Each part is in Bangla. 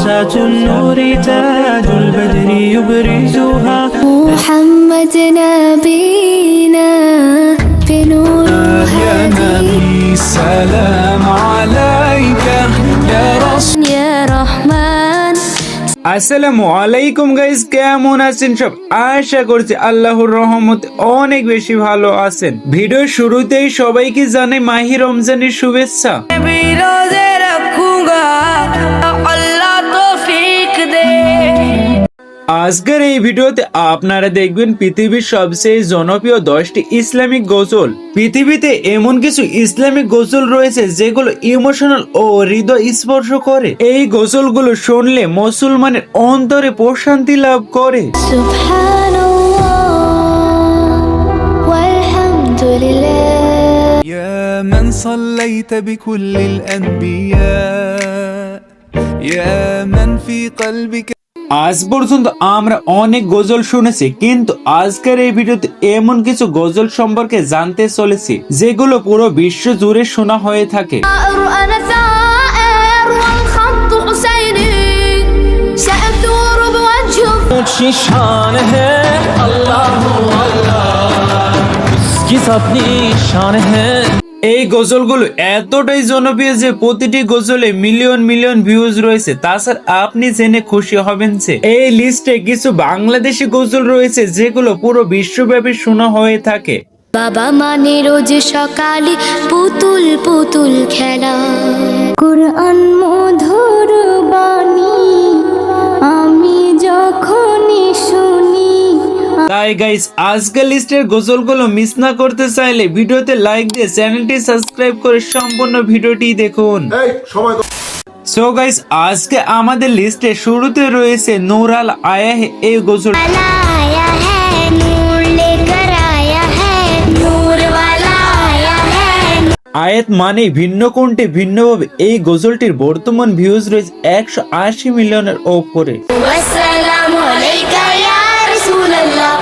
عروسة النور تاج البدر يبرزها محمد نبينا بنور يا نبي سلام عليك يا رسول يا رحمن। আসসালামু আলাইকুম গাইস, কেমন আছেন সব? আশা করছি আল্লাহর রহমতে অনেক বেশি ভালো আছেন। ভিডিওর শুরুতেই সবাইকে জানাই মাহি রমজানের শুভেচ্ছা। আজকের এই ভিডিওতে আপনারা দেখবেন পৃথিবীর সবচেয়ে জনপ্রিয় 10টি ইসলামিক গজল। পৃথিবীতে এমন কিছু ইসলামিক গজল রয়েছে যেগুলো ইমোশনাল ও হৃদয় স্পর্শ করে। এই গজলগুলো শুনলে মুসলমানের অন্তরে প্রশান্তি লাভ করে। সুবহানাল্লাহ ওয়ালহামদুলিল্লাহ। يا من صليت بكل الأنبياء يا من في قلبك। আজ পর্যন্ত আমরা অনেক গজল শুনেছি, কিন্তু আজকের এই ভিডিওতে এমন কিছু গজল সম্পর্কে জানতে চলেছি যেগুলো পুরো বিশ্ব জুড়ে শোনা হয়ে থাকে। أنا ثائر والخط حسيني سأثور بوجهه ऊंची शान है अल्लाह की अपनी शान है। এই গজলগুলো এতটাই জনপ্রিয় যে প্রতিটি গজলে মিলিয়ন মিলিয়ন ভিউজ রয়েছে। তাছাড়া আপনি জেনে খুশি হবেন যে এই লিস্টে কিছু বাংলাদেশি গজল রয়েছে যেগুলো পুরো বিশ্বব্যাপী শোনা হয়ে থাকে। বাবা মানে রোজ সকালে পুতুল পুতুল খেলা, কুরআন মধুর বাণী আমি যখনই শুনি। তাই গাইস, আজকের লিস্টের গজলগুলো মিস না করতে চাইলে ভিডিওতে লাইক দিয়ে চ্যানেলটি সাবস্ক্রাইব করে সম্পূর্ণ ভিডিওটি দেখুন। সো গাইস, আজকে আমাদের লিস্টে শুরুতে রয়েছে নূর আল আয়া হে এই গজল। आया है नूर लेकर आया है नूर वाला आया है। আয়াত মানে ভিন্ন কোণটি ভিন্নভাবে এই গজলটির বর্তমান ভিউজ রয়েছে 180 মিলিয়নের ওপরে। আসসালামু আলাইকা ইয়া রাসূলুল্লাহ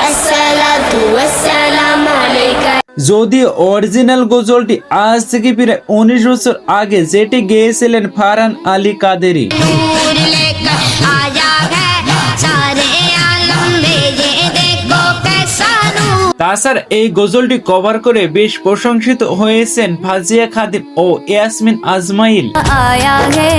আসসালাতু ওয়াসসালামু আলাইকা। যদি অরিজিনাল গজলটি আজ থেকে প্রায় 19 বছর আগে যেটি গেয়েছিলেন ফারহান আলী কাদেরী। नूर लेकर आया है सारे आलम में ये देखो कैसा नूर। তাছাড়া এই গজলটি কভার করে বেশ প্রশংসিত হয়েছেন ফাজিয়া খাদিম ও ইয়াসমিন আজমাইল। आया है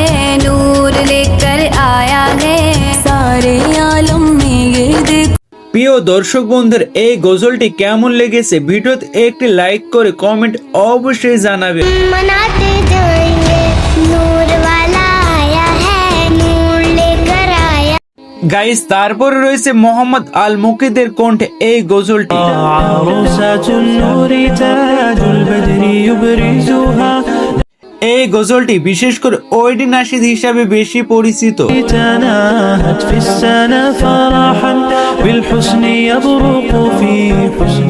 नूर लेकर आया है सारे आलम में ये देखो। প্রিয় দর্শক বন্ধুর, এই গজলটি কেমন লেগেছে ভিডিওতে একটি লাইক করে কমেন্ট অবশ্যই জানাবেন। मनाते जाएंगे नूर वाला आया है नूर लेकर आया। গাইস, তারপরে রয়েছে মোহাম্মদ আল মুকিদের কণ্ঠে এই গজলটি। عروسة النور تاج البدر يبرزها এই গজলটি বিশেষ করে ওয়েডিং নাশিদ হিসাবে বেশি পরিচিত। تناهت في السنة فرحا بالحسن يبرق في حسن।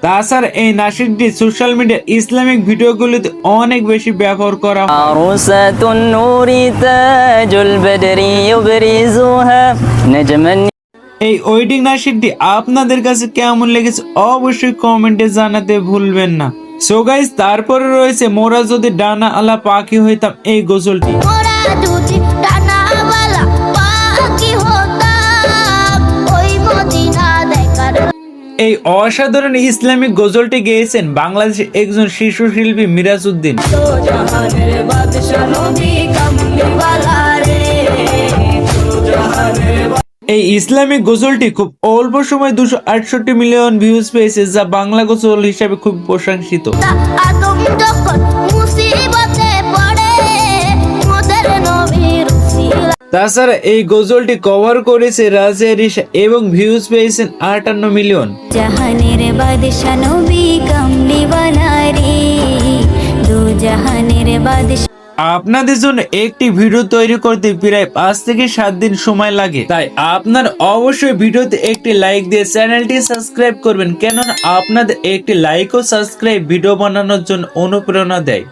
তাছাড়া এই নাশিদটি সোশ্যাল মিডিয়া ইসলামিক ভিডিওগুলিতে অনেক বেশি ব্যবহার করা হয়। عروسة النور تاج البدر يبرزها نجما। এই ওয়েডিং নাশিদটি আপনাদের কাছে কেমন লেগেছে অবশ্যই কমেন্টে জানাতে ভুলবেন না। সো গাইস, তারপরে রয়েছে মোরা যদি ডানা আলা পাখি হইতাম এই গজলটি। मोरा दूधी डाना वाला पाखी होताम ओई मदीना देखार। এই অসাধারণ ইসলামিক গজলটি গেয়েছেন বাংলাদেশের একজন শিশু শিল্পী মিরাজ উদ্দিন। तो जहानेर बादशाह नबी कमली वाला रे तो जहानेर। এই ইসলামিক গজলটি খুব অল্প সময় 268 মিলিয়ন ভিউজ পেয়েছে, যা বাংলা গজল হিসাবে খুব প্রশংসিত। আদম যখন মুসিবতে পড়ে মোদের নবীর উসিলা। তাছাড়া এই গজলটি কভার করেছে রাজিয়া রিশা এবং ভিউজ পেয়েছেন 58 মিলিয়ন। জাহানের বাদশা নবী কমলি ওয়ালা রে দু জাহানের বাদশা। আপনাদের জন্য একটি ভিডিও তৈরি করতে প্রায় 5 থেকে 7 দিন সময় লাগে। তাই আপনার অবশ্যই ভিডিওতে একটি লাইক দিয়ে চ্যানেলটি সাবস্ক্রাইব করবেন, কেননা আপনাদের একটি লাইক ও সাবস্ক্রাইব ভিডিও বানানোর জন্য অনুপ্রেরণা দেয়।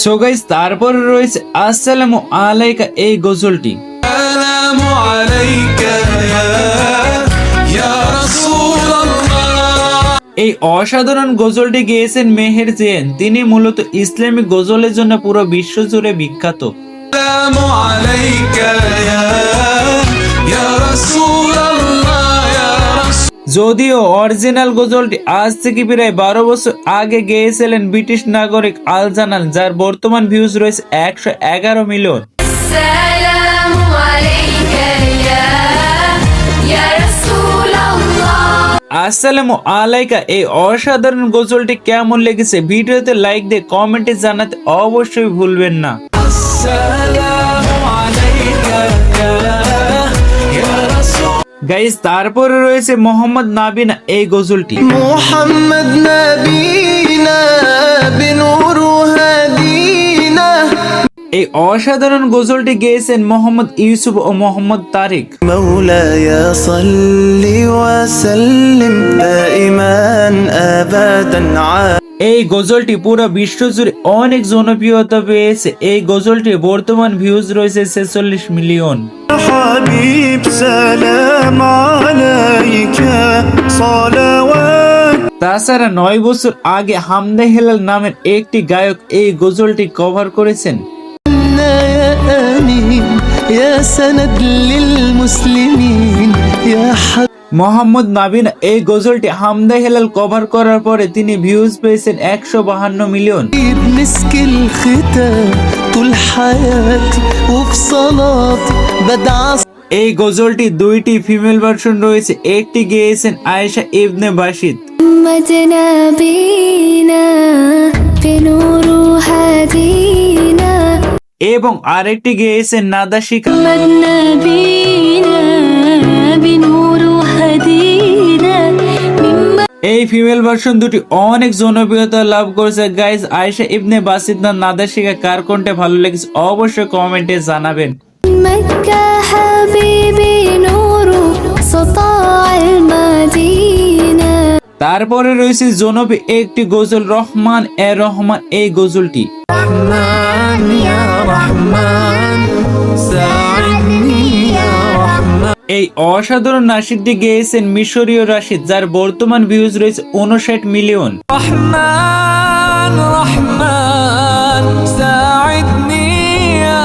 সো গাইস, তারপরে রয়েছে আসসালামু আলাইকা এই গজলটি। السلام عليك يا رسول الله। এই অসাধারণ গজলটি গেয়েছেন মেহের জেন। তিনি মূলত ইসলামিক গজলের জন্য পুরো বিশ্ব জুড়ে বিখ্যাত। السلام عليك يا যদিও অরিজিনাল গজলটি আজ থেকে প্রায় 12 বছর আগে গেয়েছিলেন ব্রিটিশ নাগরিক আল জানান, যার বর্তমান ভিউজ রয়েছে 111 মিলিয়ন। السلام عليك يا رسول الله আসসালামু আলাইকা। এই অসাধারণ গজলটি কেমন লেগেছে ভিডিওতে লাইক দিয়ে কমেন্টে জানাতে অবশ্যই ভুলবেন না। গাইস, তারপরে রয়েছে মোহাম্মদ নাবিনা এই গজলটি। محمد نبينا بنور هدينا এই অসাধারণ গজলটি গেয়েছেন মোহাম্মদ ইউসুফ ও মোহাম্মদ তারিক। مولاي صل وسلم دائما أبدا এই গজলটি পুরো বিশ্বজুড়ে অনেক জনপ্রিয়তা পেয়েছে। এই গজলটি বর্তমান ভিউজ রয়েছে 46 মিলিয়ন। حبيب سلام عليك صلوات তাছাড়া 9 বছর আগে হামদা হেলাল নামের একটি গায়ক এই গজলটি কভার করেছেন। يا أمين يا سند للمسلمين يا حبيب মোহাম্মদ নাবিনা এই গজলটি হামদা হেলাল কভার করার পরে তিনি ভিউজ পেয়েছেন 152 মিলিয়ন। مسك الختام طول حياتي وفي صلاتي بدعى এই গজলটি দুইটি ফিমেল ভার্সন রয়েছে, একটি গেয়েছেন আয়েশা ইবনে বাশিদ محمد نبينا بنور هدينا এবং আরেকটি গেয়েছেন নাদা শিখা। محمد نبينا بنور هدينا এই ফিমেল ভার্সন দুটি অনেক জনপ্রিয়তা লাভ করেছে। গাইজ, আয়েশা ইবনে বাসিদ না নাদা শিখা কার কোনটা ভালো লেগেছে অবশ্যই কমেন্টে জানাবেন। مكة حبيبي نور سطاع المدينة তারপরে রয়েছে জনপ্রিয় একটি গজল রহমান এ রহমান এই গজলটি। رحمن يا رحمن ساعدني يا رحمن এই অসাধারণ নাশিদটি গেয়েছেন মিশরীয় রাশিদ, যার বর্তমান ভিউজ রয়েছে 59 মিলিয়ন। رحمن رحمن ساعدني يا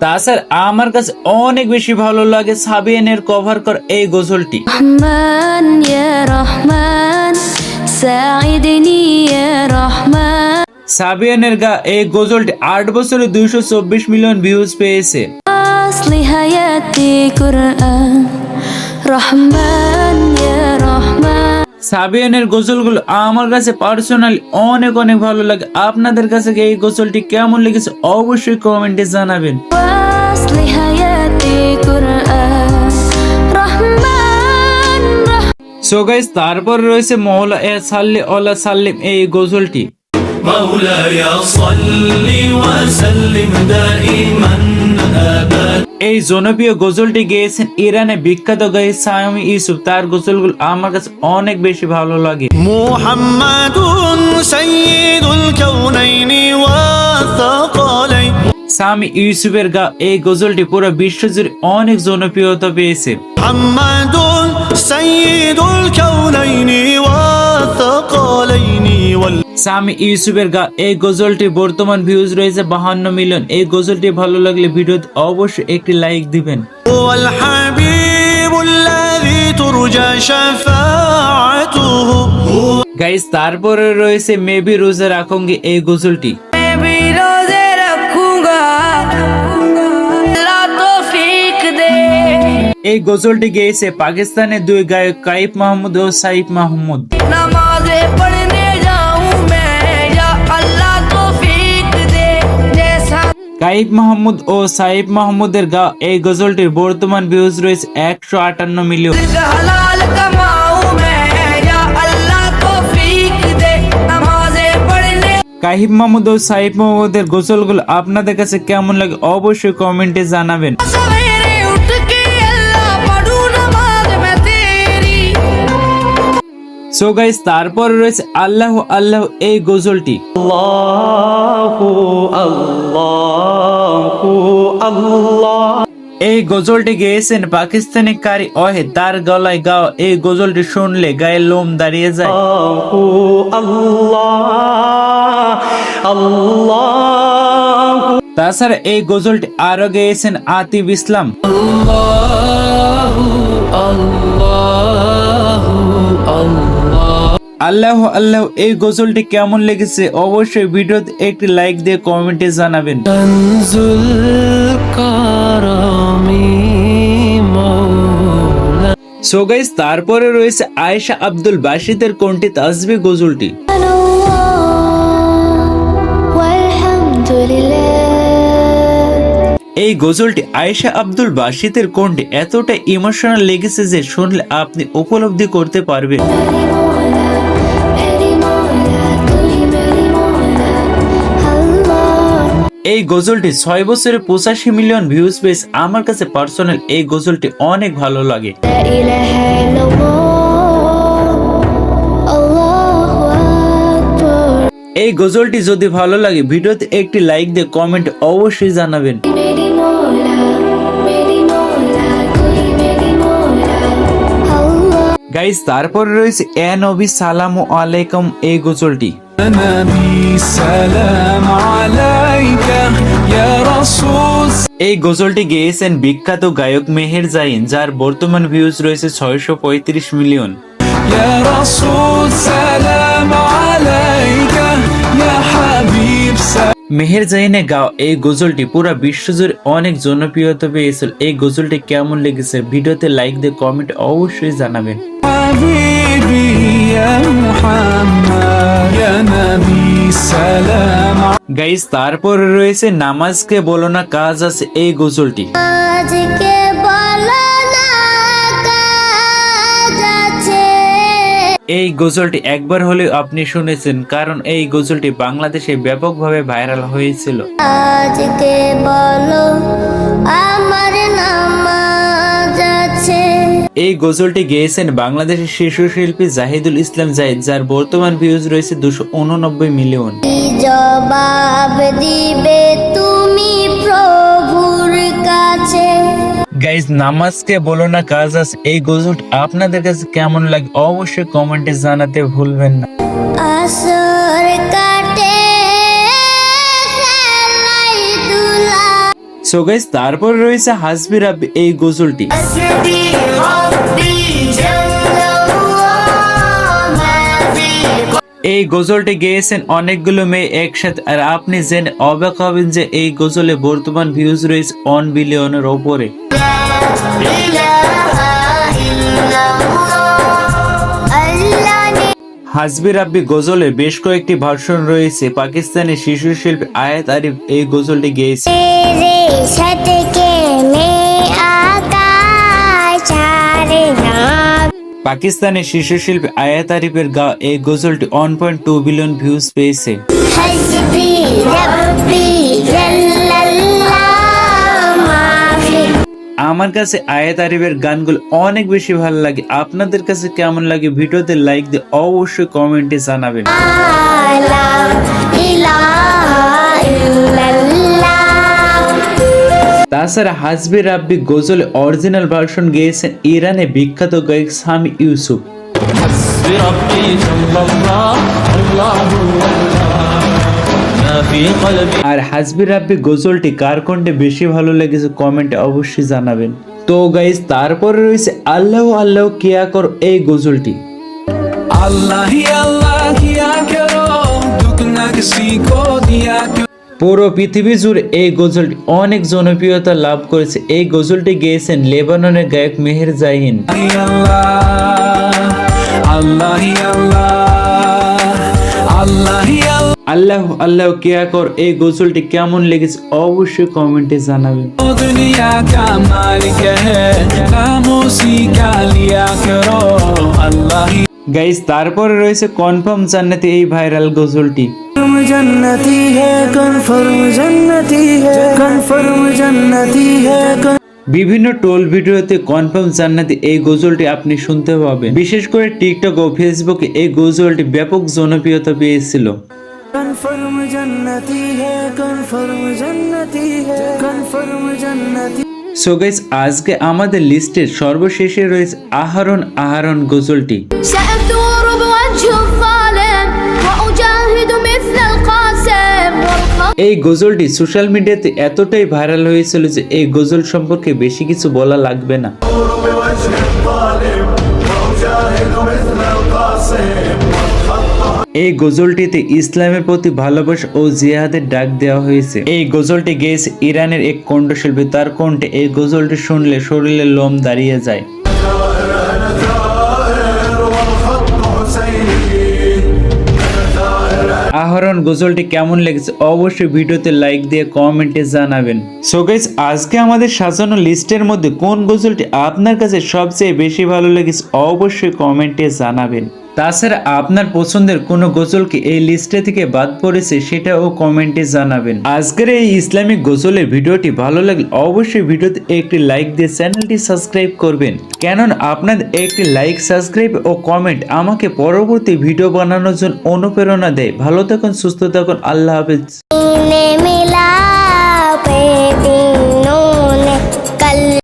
তাছাড়া আমার কাছে অনেক বেশি ভালো লাগে সাবিয়ানের কভার কর এই গজলটি। رحمن يا رحمن ساعدني يا رحمن সাবিয়ানের গা এই গজলটি 8 বছরে 224 মিলিয়ন ভিউজ পেয়েছে। أصل حياتي قرآن رحمن يا رحمن সাবিয়ানের গজলগুলো আমার কাছে পার্সোনালি অনেক অনেক ভালো লাগে। আপনাদের কাছে এই গজলটি কেমন লেগেছে অবশ্যই কমেন্টে জানাবেন। أصل حياتي قرآن رحمن সো গাইস, তারপর রয়েছে মওলা এ সাল্লি আলা সাল্লিম এই গজলটি। مولاي صل وسلم دائما أبدا এই জনপ্রিয় গজলটি গেয়েছেন ইরানে বিখ্যাত গায়ক সামি ইউসুফ, তার গজলগুলো আমার কাছে অনেক বেশি ভালো লাগে। محمد سيد الكونين والثقلين সামি ইউসুফের গা এই গজলটি পুরো বিশ্বজুড়ে অনেক জনপ্রিয়তা পেয়েছে। محمد سيد الكونين والثقلين সামি ইউসুফের গা এই গজলটি বর্তমান ভিউজ রয়েছে 52 মিলিয়ন। এই গজলটি ভালো লাগলে ভিডিওতে অবশ্যই একটি লাইক দিবেন। والحبيب الذي ترجى شفاعته গাইস, তারপরে রয়েছে মেবি রোজা রাখোঙ্গি এই গজলটি। এই গজলটি গেয়েছে পাকিস্তানের দুই গায়ক কাইফ মাহমুদ ও সাইফ মাহমুদ। नमाज़ें पढ़ने जाऊं मैं या अल्लाह तौफीक दे जैसा কাইফ মাহমুদ ও সাইফ মাহমুদের গা এই গজলটির বর্তমান ভিউজ রয়েছে 158 মিলিয়ন। हलाल कमाऊं मैं या अल्लाह तौफीक दे नमाज़ें पढ़ने কাইফ মাহমুদ ও সাইফ মাহমুদের গজলগুলো আপনাদের কাছে কেমন লাগে অবশ্যই কমেন্টে জানাবেন। सवेरे उठ के अल्लाह पढ़ूं नमाज मैं तेरी সো গাইস, তারপর রয়েছে আল্লাহ আল্লাহ এই গজলটি। এই গজলটি গেয়েছেন পাকিস্তানি কারি ওয়াহিদ, তার গলায় গাওয়া এই গজলটি শুনলে গায়ে লোম দাঁড়িয়ে যায়। তাছাড়া এই গজলটি আরো গেয়েছেন আতিফ ইসলাম। আল্লাহ আল্লাহ এই গজলটি কেমন লেগেছে অবশ্যই ভিডিওতে একটি লাইক দিয়ে কমেন্টে জানাবেন। সো গাইস, তারপরে রয়েছে আয়েশা আব্দুল বাসিতের কোনটি তাসবিহ গজলটি। এই গজলটি আয়েশা আব্দুল বাসিতের কোনটি এতটা ইমোশনাল লেগেছে যে শুনলে আপনি উপলব্ধি করতে পারবেন। এই গজলটি 6 বছরে 85 মিলিয়ন ভিউজ পেয়েছে। আমার কাছে পার্সোনাল এই গজলটি অনেক ভালো লাগে। এই গজলটি যদি ভালো লাগে ভিডিওতে একটি লাইক দিয়ে কমেন্ট অবশ্যই জানাবেন। গাইস, তারপরে রয়েছে এ নবী সালামু আলাইকুম এই গজলটি। এই গজলটি গেয়েছেন বিখ্যাত গায়ক মেহের জাইন, যার বর্তমান ভিউজ রয়েছে 635 মিলিয়ন। মেহের জাইনে গাওয়া এই গজলটি পুরো বিশ্বজুড়ে অনেক জনপ্রিয়তা পেয়েছিল। এই গজলটি কেমন লেগেছে ভিডিওতে লাইক দিয়ে কমেন্ট অবশ্যই জানাবেন। গাইস, তারপর রয়েছে নামাজকে বলো না কাজ আছে এই গজলটি। এই গজলটি একবার হলেও আপনি শুনেছেন, কারণ এই গজলটি বাংলাদেশে ব্যাপকভাবে ভাইরাল হয়েছিল। আজকে বলো আমার নামাজ আছে। এই গজলটি গেয়েছেন বাংলাদেশের শিশু শিল্পী জাহিদুল ইসলাম জাহিদ, যার বর্তমান ভিউজ রয়েছে 289 মিলিয়ন। জবাব দিবে তুমি প্রভুর কাছে। গাইজ, নামাজকে বলো না কাজ আছে এই গজলটি আপনাদের কাছে কেমন লাগে অবশ্যই কমেন্টে জানাতে ভুলবেন না। আসর কাটে খেলাই দুলা। সো গাইজ, তারপর রয়েছে হাসবি রাব্বি এই গজলটি। এই গজলটি গেয়েছেন অনেকগুলো মেয়ে একসাথে, আর আপনি জেনে অবাক হবেন যে এই গজলে বর্তমান ভিউজ রয়েছে 1 বিলিয়নের ওপরে। হাসবি রাব্বি গজলে বেশ কয়েকটি ভার্সন রয়েছে। পাকিস্তানের শিশু শিল্পী আয়াত আরিফ এই গজলটি গেয়েছে। পাকিস্তানের শিশু শিল্পী আয়াত আরিফের গাওয়া এই গজলটি 1.2 বিলিয়ন ভিউজ পেয়েছে। আমার কাছে আয়াত আরিফের গানগুলো অনেক বেশি ভালো লাগে। আপনাদের কাছে কেমন লাগে ভিডিওতে লাইক দিয়ে অবশ্যই কমেন্টে জানাবেন। তাছাড়া হাসবি রাব্বি গজলে অরিজিনাল ভার্সন গেয়েছেন ইরানে বিখ্যাত গায়ক সামি ইউসুফ। আর হাসবি রাব্বি গজলটি কার কোনটি বেশি ভালো লেগেছে কমেন্টে অবশ্যই জানাবেন। তো গাইস, তারপরে রয়েছে আল্লাহ আল্লাহ কিয়া কর এই গজলটি। পুরো পৃথিবী জুড়ে এই গজলটি অনেক জনপ্রিয়তা লাভ করেছে। এই গজলটি গেয়েছেন লেবাননের গায়ক মেহের জাইন। আল্লাহ আল্লাহ কিয়া কর এই গজলটি কেমন লেগেছে অবশ্যই কমেন্টে জানাবেন। গাইস, তারপরে রয়েছে কনফার্ম জান্নাতি এই ভাইরাল গজলটি। বিভিন্ন টোল ভিডিওতে কনফার্ম জান্নাতি এই গজলটি আপনি শুনতে পাবেন। বিশেষ করে টিকটক ও ফেসবুকে এই গজলটি ব্যাপক জনপ্রিয়তা পেয়েছিল। সো গাইস, আজকে আমাদের লিস্টের সর্বশেষে রয়েছে আহরণ আহরণ গজলটি। এই গজলটি সোশ্যাল মিডিয়াতে এতটাই ভাইরাল হয়েছিল যে এই গজল সম্পর্কে বেশি কিছু বলা লাগবে না। এই গজলটিতে ইসলামের প্রতি ভালোবাসা ও জিহাদের ডাক দেওয়া হয়েছে। এই গজলটি গেয়েছে ইরানের এক কণ্ঠশিল্পী। তার কণ্ঠে এই গজলটি শুনলে শরীরের লোম দাঁড়িয়ে যায়। আহরণ গজলটি কেমন লেগেছে অবশ্যই ভিডিওতে লাইক দিয়ে কমেন্টে জানাবেন। সো গাইস, আজকে আমাদের সাজানো লিস্টের মধ্যে কোন গজলটি আপনার কাছে সবচেয়ে বেশি ভালো লেগেছে অবশ্যই কমেন্টে জানাবেন। তাছাড়া আপনার পছন্দের কোন গজলকে এই লিস্টে থেকে বাদ পড়েছে সেটাও কমেন্টে জানাবেন। আজকের এই ইসলামিক গজলের ভিডিওটি ভালো লাগলে অবশ্যই ভিডিওতে একটি লাইক দিয়ে চ্যানেলটি সাবস্ক্রাইব করবেন, কেননা আপনাদের একটি লাইক, সাবস্ক্রাইব ও কমেন্ট আমাকে পরবর্তী ভিডিও বানানোর জন্য অনুপ্রেরণা দেয়। ভালো থাকুন, সুস্থ থাকুন, আল্লাহ হাফেজ। ने मिला पे